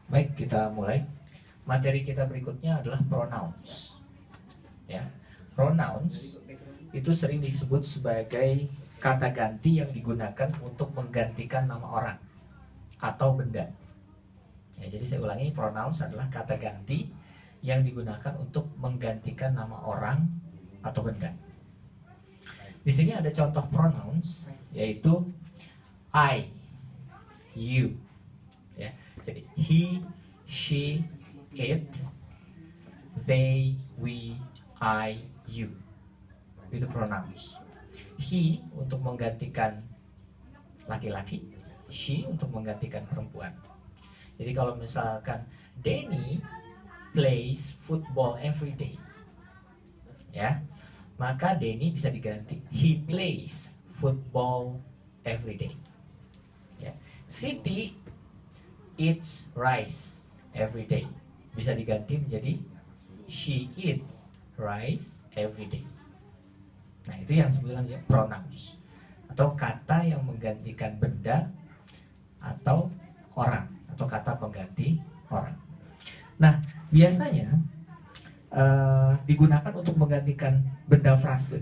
Baik, kita mulai. Materi kita berikutnya adalah pronouns. Ya, pronouns itu sering disebut sebagai kata ganti yang digunakan untuk menggantikan nama orang atau benda. Ya, jadi saya ulangi, pronouns adalah kata ganti yang digunakan untuk menggantikan nama orang atau benda. Di sini ada contoh pronouns, yaitu I, you. Ya, jadi he, she, it, they, we, I, you. Itu pronouns. He untuk menggantikan laki-laki, she untuk menggantikan perempuan. Jadi kalau misalkan Denny plays football every day, ya, maka Denny bisa diganti he plays football every day. Ya. Siti eats rice every day, bisa diganti menjadi she eats rice every day. Nah, itu yang disebutkan pronouns, atau kata yang menggantikan benda atau orang, atau kata pengganti orang. Nah, biasanya digunakan untuk menggantikan benda frase.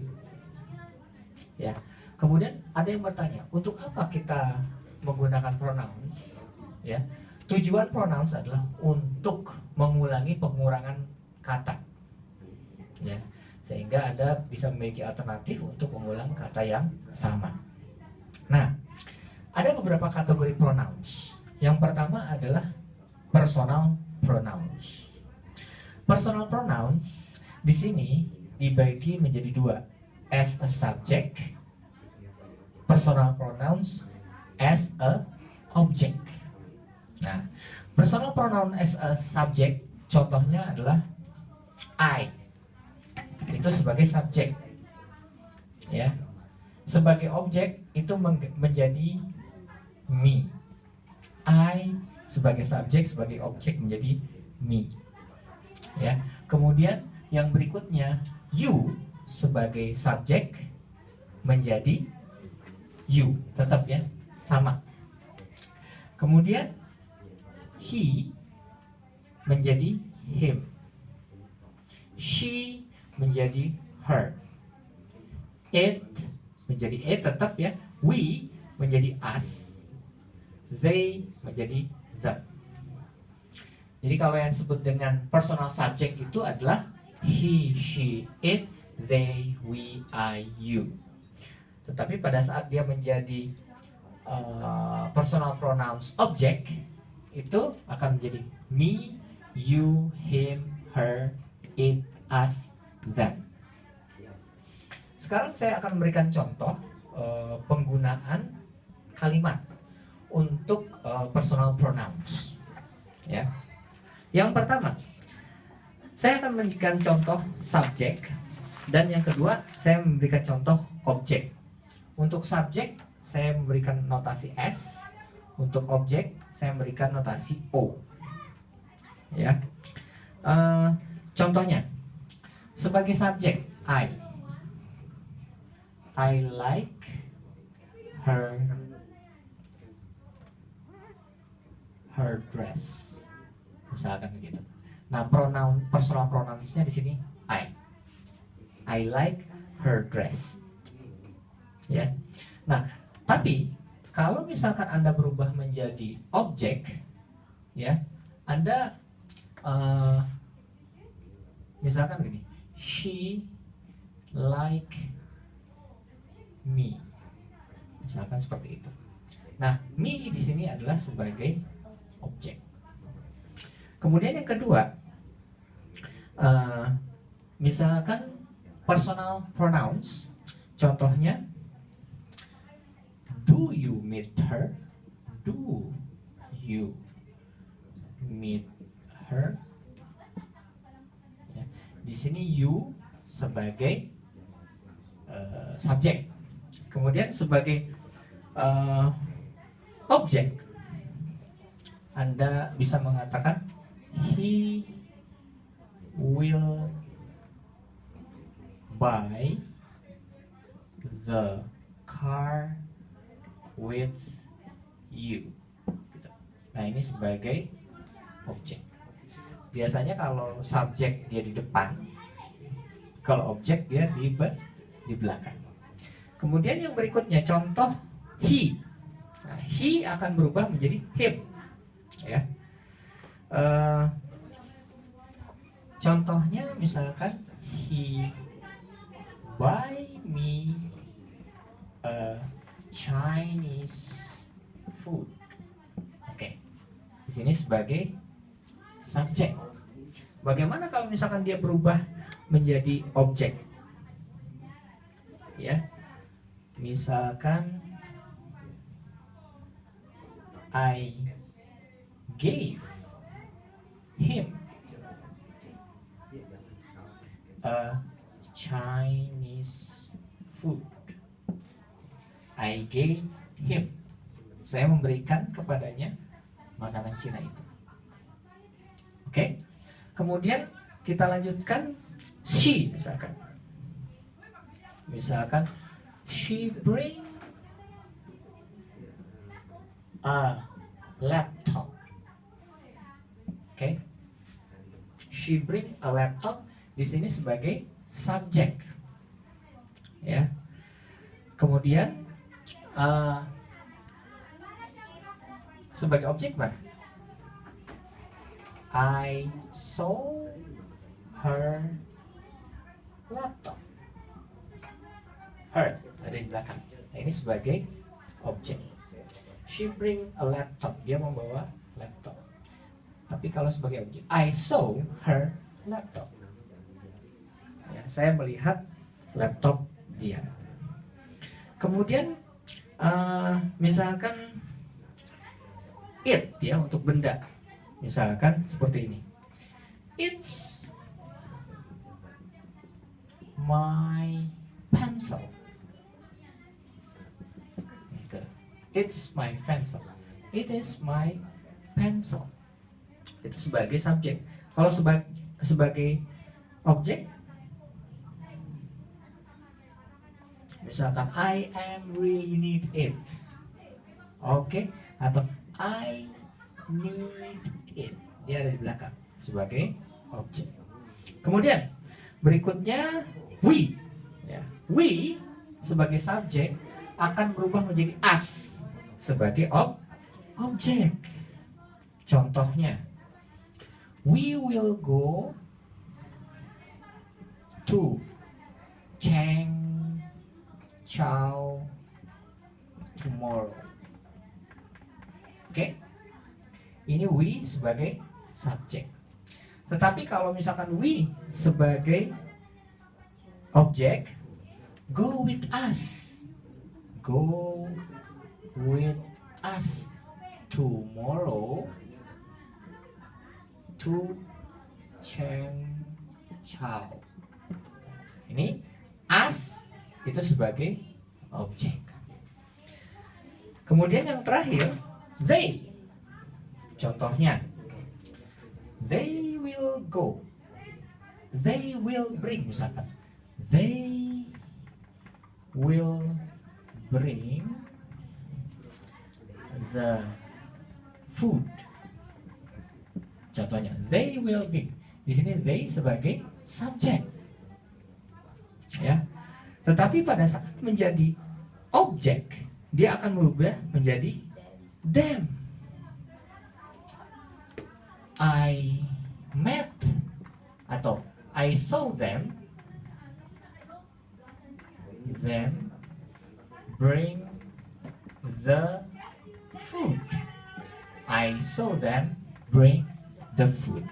Ya. Kemudian ada yang bertanya, untuk apa kita menggunakan pronouns? Ya. Tujuan pronouns adalah untuk mengulangi pengurangan kata. Ya. Sehingga Anda bisa memiliki alternatif untuk mengulang kata yang sama. Nah, ada beberapa kategori pronouns. Yang pertama adalah personal pronouns. Personal pronouns di sini dibagi menjadi dua, as a subject, personal pronouns as a object. Nah, personal pronoun as a subject contohnya adalah I, itu sebagai subjek, ya. Sebagai objek itu menjadi me. I sebagai subjek, sebagai objek menjadi me. Ya. Kemudian yang berikutnya, you sebagai subjek menjadi you, tetap ya, sama. Kemudian he menjadi him, she menjadi her, it menjadi it, tetap ya, we menjadi us, they menjadi them. Jadi kalau yang disebut dengan personal subject itu adalah he, she, it, they, we, I, you. Tetapi pada saat dia menjadi personal pronouns object, itu akan menjadi me, you, him, her, it, us, them. Sekarang saya akan memberikan contoh penggunaan kalimat untuk personal pronouns. Ya. Yang pertama, saya akan memberikan contoh subjek, dan yang kedua saya memberikan contoh objek. Untuk subjek saya memberikan notasi S, untuk objek saya memberikan notasi O. Ya. Contohnya, sebagai subjek I like her dress, misalkan begitu. Nah, pronoun personal pronounsnya di sini I like her dress. Ya. Nah, tapi kalau misalkan Anda berubah menjadi objek, ya, Anda misalkan gini, she like me, misalkan seperti itu. Nah, me di sini adalah sebagai objek. Kemudian yang kedua, misalkan personal pronouns, contohnya do you meet her, do you meet her. Ya, di sini you sebagai subjek. Kemudian sebagai objek, Anda bisa mengatakan he will buy the car with you. Nah, ini sebagai objek. Biasanya kalau subjek dia di depan, kalau objek dia di belakang. Kemudian yang berikutnya contoh he. Nah, he akan berubah menjadi him. Ya. Contohnya misalkan he buy me a Chinese food. Oke. Di sini sebagai subjek. Bagaimana kalau misalkan dia berubah menjadi objek? Ya. Misalkan I gave him a Chinese food. I gave him. Saya memberikan kepadanya makanan Cina itu. Oke. Kemudian kita lanjutkan she misalkan. Misalkan she bring a laptop. Oke. She bring a laptop di sini sebagai subjek. Ya. Kemudian sebagai objek mana? I saw her laptop. Her ada di belakang. Nah, ini sebagai objek. She bring a laptop. Dia membawa laptop. Tapi kalau sebagai objek, I saw her laptop. Ya, saya melihat laptop dia. Kemudian misalkan it ya untuk benda. Misalkan seperti ini. It's my pencil. It's my pencil. It is my pencil. Itu sebagai subjek. Kalau sebagai objek, misalkan I am really need it. Oke, atau I need it. Dia ada di belakang sebagai objek. Kemudian berikutnya we. Ya, we sebagai subjek akan berubah menjadi us sebagai objek. Contohnya, we will go to Changzhou tomorrow. Oke. Ini we sebagai subjek. Tetapi kalau misalkan we sebagai objek, go with us. Go with us tomorrow to Changzhou. Ini us itu sebagai objek. Kemudian yang terakhir, they. Contohnya, they will go. They will bring misalkan. They will bring the food. Contohnya, they will bring. Di sini they sebagai subjek. Ya. Tetapi pada saat menjadi objek, dia akan berubah menjadi them. I met atau I saw them bring the food. I saw them bring the food.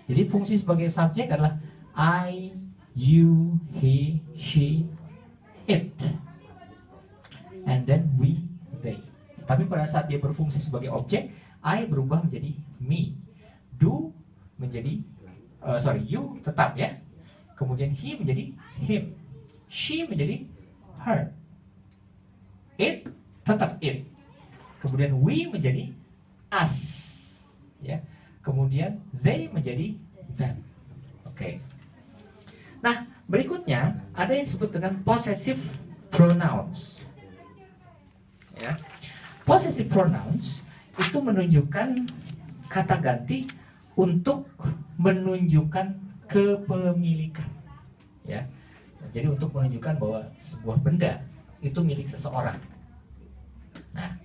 Jadi fungsi sebagai subjek adalah I, you, he, she, it, and then we, they. Tapi pada saat dia berfungsi sebagai objek, I berubah menjadi me, do menjadi you tetap ya. Kemudian he menjadi him, she menjadi her, it tetap it. Kemudian we menjadi us, ya. Kemudian they menjadi them. Oke. Nah, berikutnya ada yang disebut dengan possessive pronouns. Ya. Possessive pronouns itu menunjukkan kata ganti untuk menunjukkan kepemilikan, ya. Jadi untuk menunjukkan bahwa sebuah benda itu milik seseorang. Nah,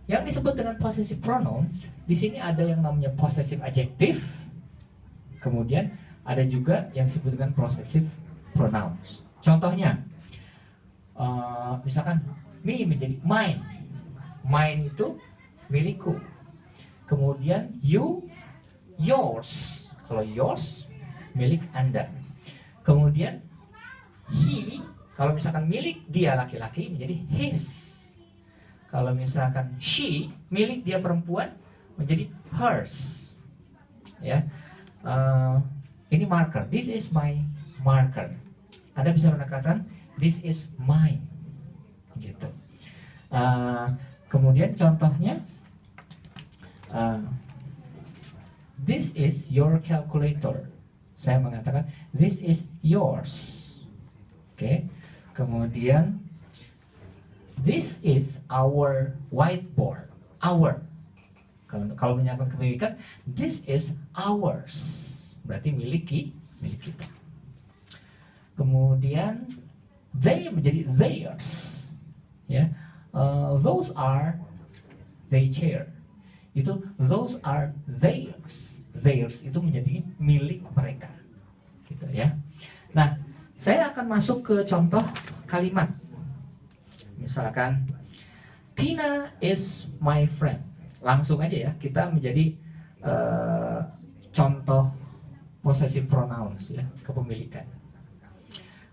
yang disebut dengan possessive pronouns di sini ada yang namanya possessive adjective, kemudian ada juga yang disebut dengan possessive pronouns. Contohnya, misalkan me menjadi mine, mine itu milikku. Kemudian you, yours. Kalau yours milik Anda. Kemudian he, kalau misalkan milik dia laki-laki menjadi his. Kalau misalkan she, milik dia perempuan menjadi hers. Ya, ini marker. This is my marker. Anda bisa mengatakan this is mine. Gitu. Kemudian contohnya, this is your calculator. Saya mengatakan this is yours. Oke. Kemudian this is our whiteboard. Our. Kalau menyatakan kepemilikan, this is ours. Berarti milik kita. Kemudian they menjadi theirs. Ya. Those are their chair. Itu those are theirs. Theirs itu menjadi milik mereka. Gitu ya. Nah, saya akan masuk ke contoh kalimat. Misalkan Tina is my friend. Langsung aja ya, kita menjadi contoh possessive pronouns ya, kepemilikan.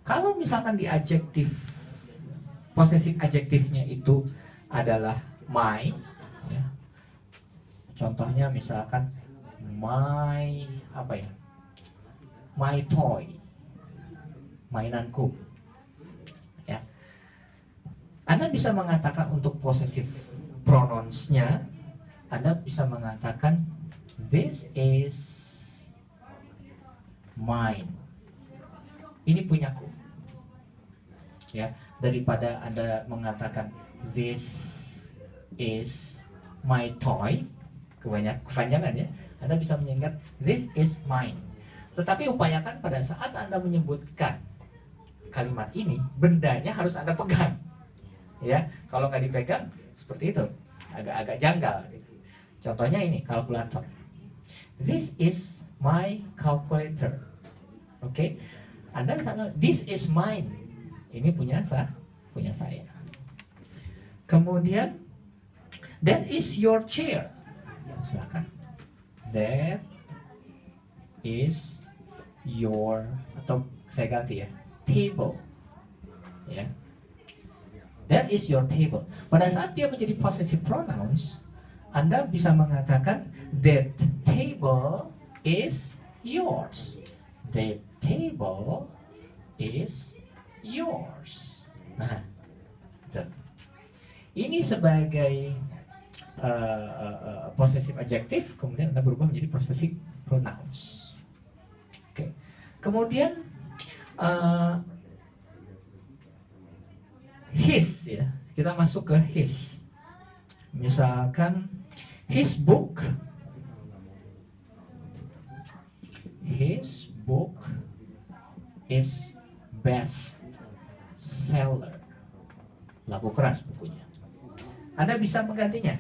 Kalau misalkan di adjektif, possessive adjektifnya itu adalah my, ya. Contohnya misalkan my apa ya? My toy, mainanku. Ya. Anda bisa mengatakan untuk possessive pronouns-nya, Anda bisa mengatakan this is mine. Ini punyaku. Ya, daripada Anda mengatakan this is my toy, kepanjangan ya, Anda bisa menyingkat this is mine. Tetapi upayakan pada saat Anda menyebutkan kalimat ini, bendanya harus Anda pegang. Ya, kalau nggak dipegang seperti itu, agak-agak janggal. Contohnya ini, kalkulator. This is my calculator. Oke, Anda sana, this is mine. Ini punya saya. Kemudian, that is your chair. Silakan. That is your, atau saya ganti ya, table. Ya. That is your table. Pada saat dia menjadi possessive pronouns, Anda bisa mengatakan that table is yours. That table is yours. Nah, itu. Ini sebagai possessive adjective, kemudian Anda berubah menjadi possessive pronouns. Oke. Kemudian his ya, kita masuk ke his. Misalkan his book is best seller. Laku keras bukunya. Anda bisa menggantinya.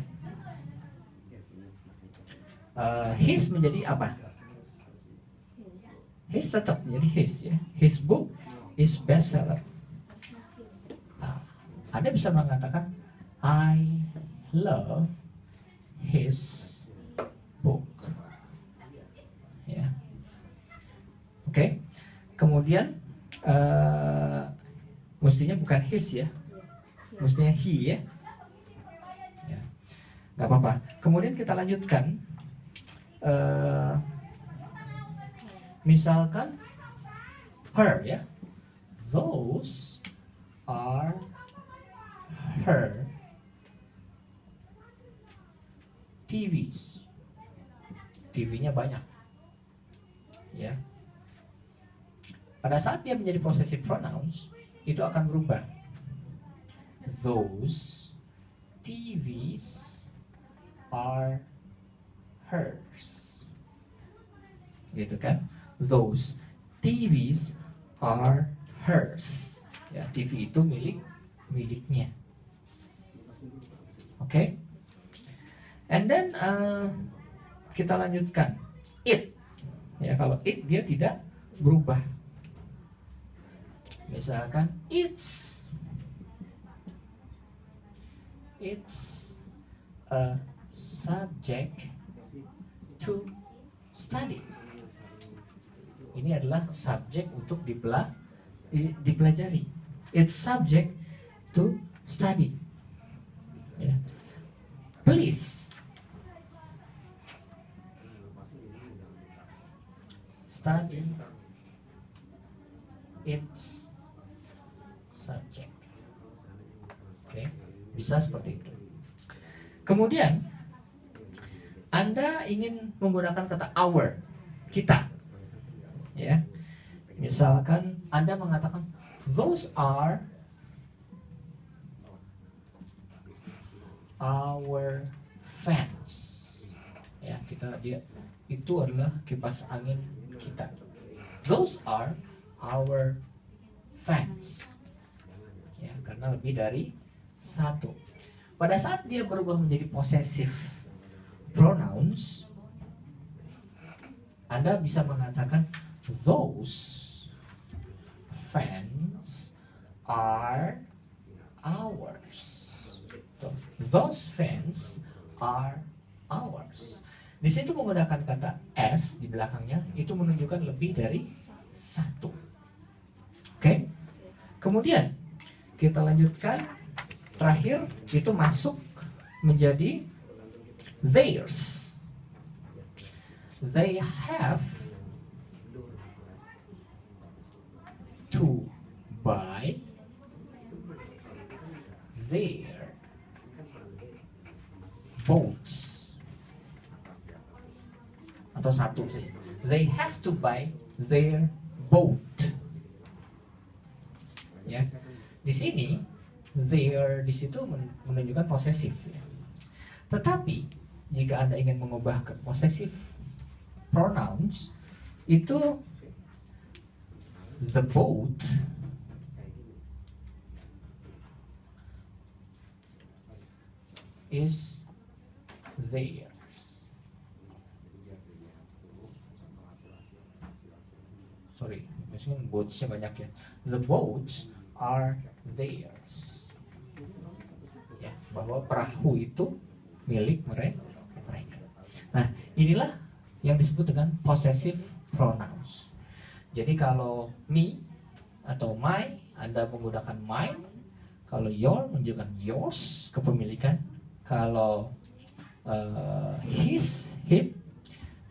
His menjadi apa? His tetap menjadi his ya. His book is best seller. Anda bisa mengatakan I love his book. Ya. Oke. Kemudian mestinya bukan his ya. Mestinya he ya. Ya. Gak apa-apa. Kemudian kita lanjutkan. Misalkan her ya. Those are her TVs. TV-nya banyak. Ya. Pada saat dia menjadi possessive pronouns, itu akan berubah. Those TVs are hers. gitu kan. Those TVs are hers. Ya, TV itu miliknya. Oke. And then kita lanjutkan. It. Ya, kalau it dia tidak berubah. Misalkan it's a subject to study. Ini adalah subjek untuk dipelajari. It's subject to study. Ya. Please study its subject. Oke, bisa seperti itu. Kemudian Anda ingin menggunakan kata our, kita. Ya. Misalkan Anda mengatakan those are our fans. Ya, dia itu adalah kipas angin kita. Those are our fans. Ya, karena lebih dari satu. Pada saat dia berubah menjadi possessive pronouns, Anda bisa mengatakan those fans are ours. Those fans are ours. Di situ menggunakan kata s di belakangnya itu menunjukkan lebih dari satu. Oke. Kemudian kita lanjutkan. Terakhir itu masuk menjadi theirs. They have to buy their boats. Atau satu sih. They have to buy their boat. Ya. Di sini their di situ menunjukkan posesif ya. Tetapi jika Anda ingin mengubah ke possessive pronouns itu the boat is theirs. Sorry, maksudnya boatsnya banyak ya. The boats are theirs. Ya, bahwa perahu itu milik mereka. Nah, inilah yang disebut dengan possessive pronouns. Jadi kalau me atau my, Anda menggunakan mine. Kalau your menunjukkan yours, kepemilikan. Kalau his, him,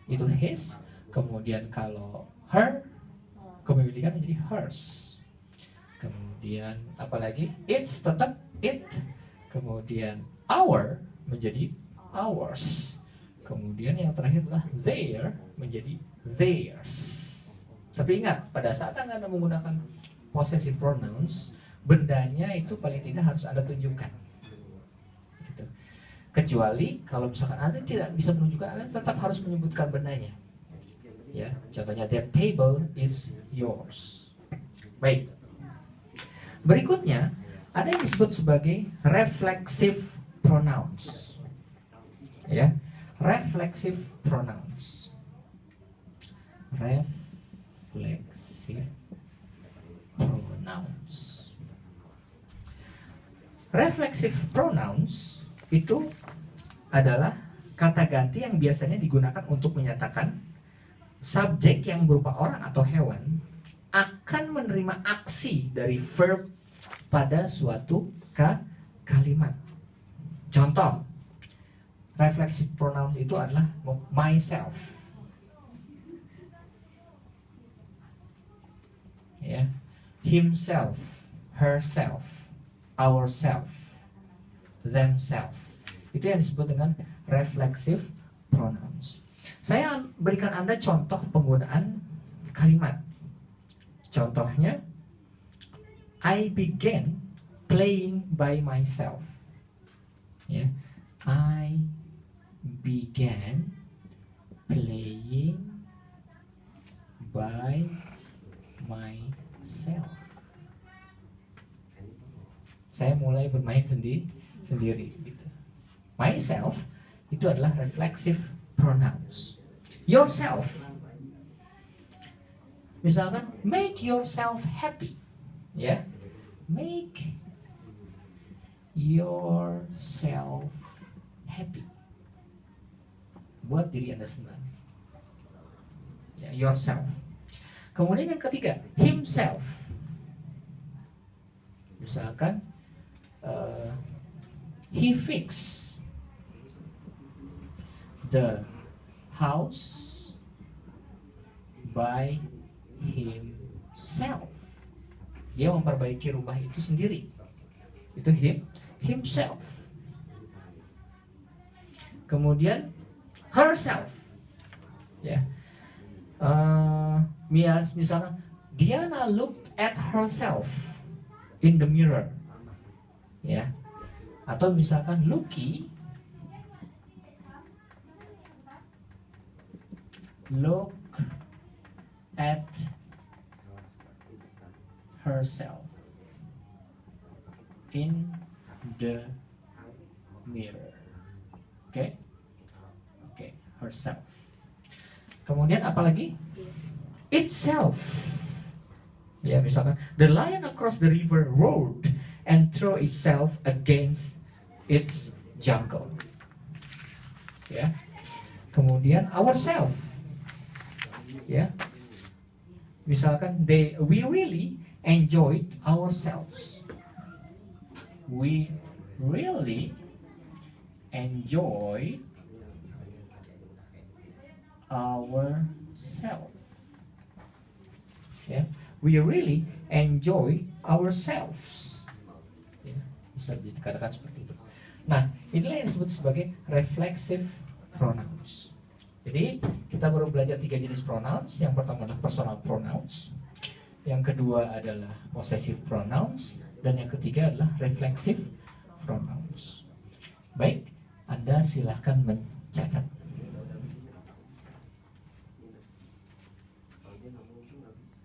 itu his. Kemudian kalau her, kepemilikan menjadi hers. Kemudian apalagi it's tetap it. Kemudian our menjadi ours. Kemudian yang terakhir adalah their menjadi theirs. Tapi ingat, pada saat Anda menggunakan possessive pronouns, bendanya itu paling tidak harus Anda tunjukkan. Gitu. Kecuali kalau misalkan Anda tidak bisa menunjukkan, Anda tetap harus menyebutkan bendanya. Ya, contohnya that table is yours. Baik. Berikutnya ada yang disebut sebagai reflexive pronouns. Ya, reflexive pronouns. Reflexive pronouns. Reflexive pronouns itu adalah kata ganti yang biasanya digunakan untuk menyatakan subjek yang berupa orang atau hewan akan menerima aksi dari verb pada suatu kalimat. Contoh, reflexive pronouns itu adalah myself, ya, himself, herself, ourself, themselves. Itu yang disebut dengan reflexive pronouns. Saya berikan Anda contoh penggunaan kalimat. Contohnya, I began playing by myself. Ya, I began playing by myself. Saya mulai bermain sendiri gitu. Myself itu adalah reflexive pronouns. Yourself, misalkan make yourself happy, ya, make yourself happy. Buat diri Anda senang. Ya, yourself. Kemudian yang ketiga, himself. Misalkan he fixed the house by himself. Dia memperbaiki rumah itu sendiri. Itu himself. Kemudian herself. Ya. Misalnya Diana looked at herself in the mirror. Ya. Atau misalkan Lucky look at herself in the mirror. Oke, herself. Kemudian apa lagi? Itself. Ya, misalkan the lion across the river roared and threw itself against its jungle. Ya. Kemudian ourself. Ya. Misalkan we really enjoyed ourselves. We really enjoy ourselves. Ya, we really enjoy ourselves. Ya, bisa dikatakan seperti itu. Nah, inilah yang disebut sebagai reflexive pronouns. Jadi kita baru belajar 3 jenis pronouns. Yang pertama adalah personal pronouns, yang kedua adalah possessive pronouns, dan yang ketiga adalah reflexive pronouns. Baik, Anda silahkan mencatat.